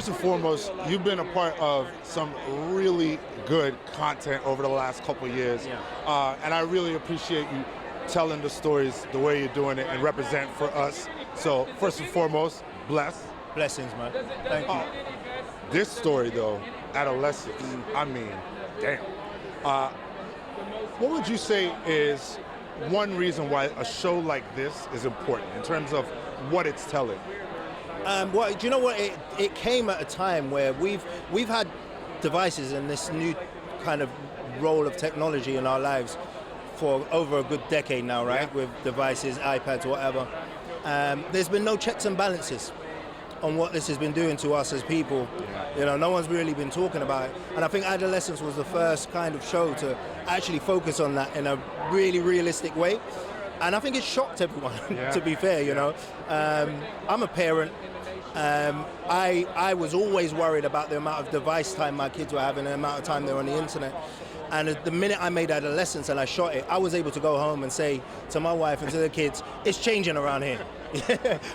first and foremost, you've been a part of some really good content over the last couple of years. Yeah. And I really appreciate you telling the stories the way you're doing it and represent for us. So first and foremost, bless. Blessings, man. Thank you. This story though, Adolescence, I mean, damn. What would you say is one reason why a show like this is important in terms of what it's telling? Well, do you know what? It came at a time where we've had devices and this new kind of role of technology in our lives for over a good decade now, right? Yeah. With devices, iPads, whatever. There's been no checks and balances on what this has been doing to us as people. Yeah. You know, no one's really been talking about it. And I think Adolescence was the first kind of show to actually focus on that in a really realistic way. And I think it shocked everyone, to be fair, you know. I'm a parent. I was always worried about the amount of device time my kids were having and the amount of time they were on the internet. And the minute I made Adolescence and I shot it, I was able to go home and say to my wife and to the kids, it's changing around here.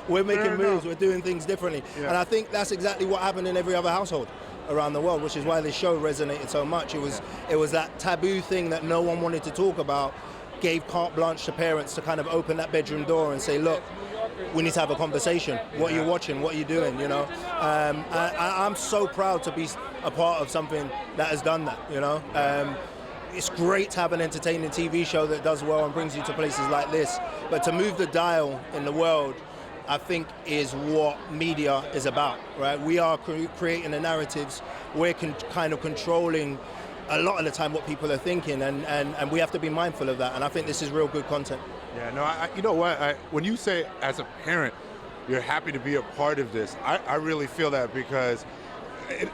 We're making moves, we're doing things differently. Yeah. And I think that's exactly what happened in every other household around the world, which is why this show resonated so much. It was that taboo thing that no one wanted to talk about, gave carte blanche to parents to kind of open that bedroom door and say, look, we need to have a conversation. What are you watching? What are you doing? You know, I'm so proud to be a part of something that has done that. You know, it's great to have an entertaining TV show that does well and brings you to places like this. But to move the dial in the world, I think, is what media is about. Right? We are creating the narratives. We're kind of controlling a lot of the time what people are thinking, and we have to be mindful of that. And I think this is real good content. Yeah, no, you know what? When you say as a parent, you're happy to be a part of this, I really feel that because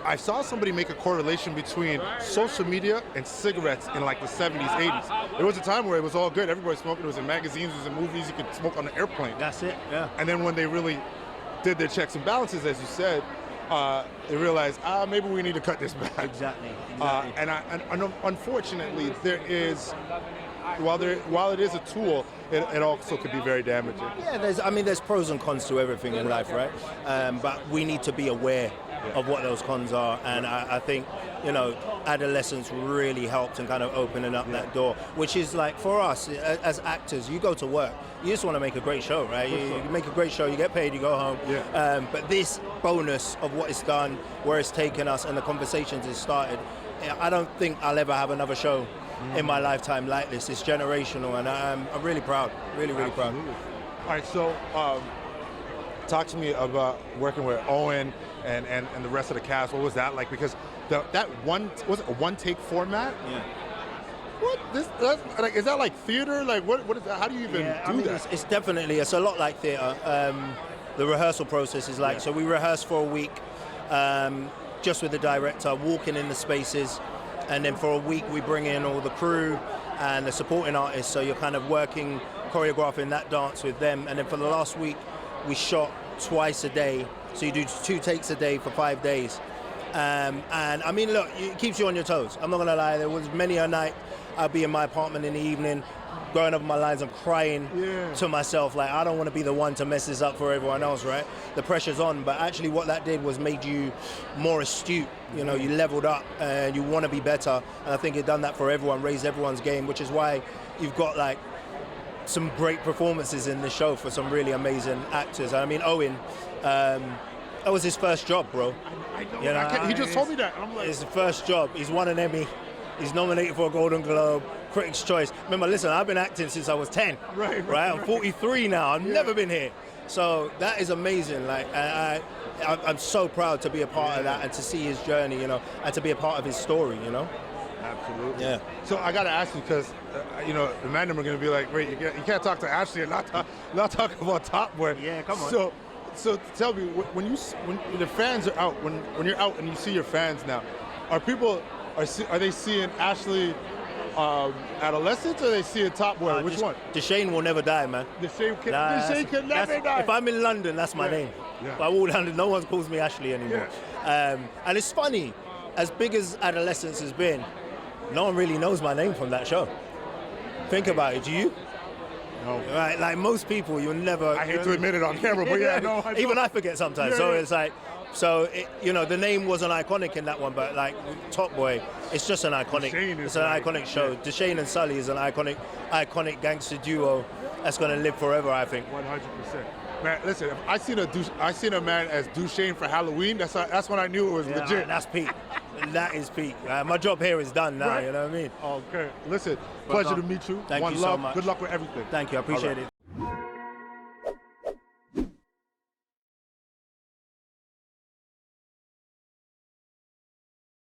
I saw somebody make a correlation between social media and cigarettes in like the 70s, 80s. There was a time where it was all good. Everybody smoking. It was in magazines, it was in movies. You could smoke on an airplane. That's it, yeah. And then when they really did their checks and balances, as you said, they realized, maybe we need to cut this back. Exactly. And unfortunately, there is, while it is a tool, it also could be very damaging. Yeah, there's pros and cons to everything in life, right? But we need to be aware of what those cons are, and I think, you know, Adolescence really helped in kind of opening up that door, which is like, for us as actors, you go to work, you just want to make a great show, right? You make a great show, you get paid, you go home. Yeah. But this bonus of what it's done, where it's taken us, and the conversations it's started, I don't think I'll ever have another show in my lifetime like this. It's generational, and I'm really proud, really proud. All right, so talk to me about working with Owen and the rest of the cast. What was that like? Because that was it a one-take format? Yeah. What? Like, is that like theater? Like, what is that? How do you even do that? It's definitely, it's a lot like theater. The rehearsal process is like, so we rehearse for a week, just with the director, walking in the spaces, and then for a week we bring in all the crew and the supporting artists, so you're kind of working, choreographing that dance with them, and then for the last week we shot twice a day, so you do 2 takes a day for 5 days. And I mean, look, it keeps you on your toes. I'm not gonna lie, there was many a night I'd be in my apartment in the evening, going over my lines and crying to myself, like, I don't want to be the one to mess this up for everyone else, right? The pressure's on, but actually what that did was made you more astute. You know, you leveled up and you want to be better, and I think it done that for everyone, raised everyone's game, which is why you've got like some great performances in the show for some really amazing actors. I mean, Owen, that was his first job, bro. I know. You know, he just told me that. I'm like, it's his first job. He's won an Emmy. He's nominated for a Golden Globe, Critics' Choice. Remember, listen, I've been acting since I was 10. Right. I'm 43 now. I've never been here. So that is amazing. Like, I'm so proud to be a part of that and to see his journey, you know, and to be a part of his story, you know. Absolutely. Yeah. So I got to ask you, because, you know, the men are going to be like, wait, you can't talk to Ashley and not talk about Top Boy. Yeah, come on. So tell me, when the fans are out, when you're out and you see your fans now, are they seeing Ashley Adolescence, or are they seeing Top Boy? Which one? Deshane will never die, man. Deshane can never die. If I'm in London, that's my name. Yeah. If I walk down, no one calls me Ashley anymore. Yeah. And it's funny, as big as Adolescence has been, no one really knows my name from that show. Think about it, do you? No. Right, like most people, you'll never... I hate to admit it on camera, but no. Even I forget sometimes. So it's like, So the name wasn't iconic in that one, but like Top Boy, it's just an iconic. It's an iconic show. Deshane and Sully is an iconic gangster duo that's gonna live forever, I think. 100%. Man, listen, if I seen a man as Dushane for Halloween, that's when I knew it was legit. That's peak. That is peak. My job here is done now, right? You know what I mean? Okay. Listen, pleasure to meet you. Thank One you love. so much. Good luck with everything. Thank you. I appreciate it.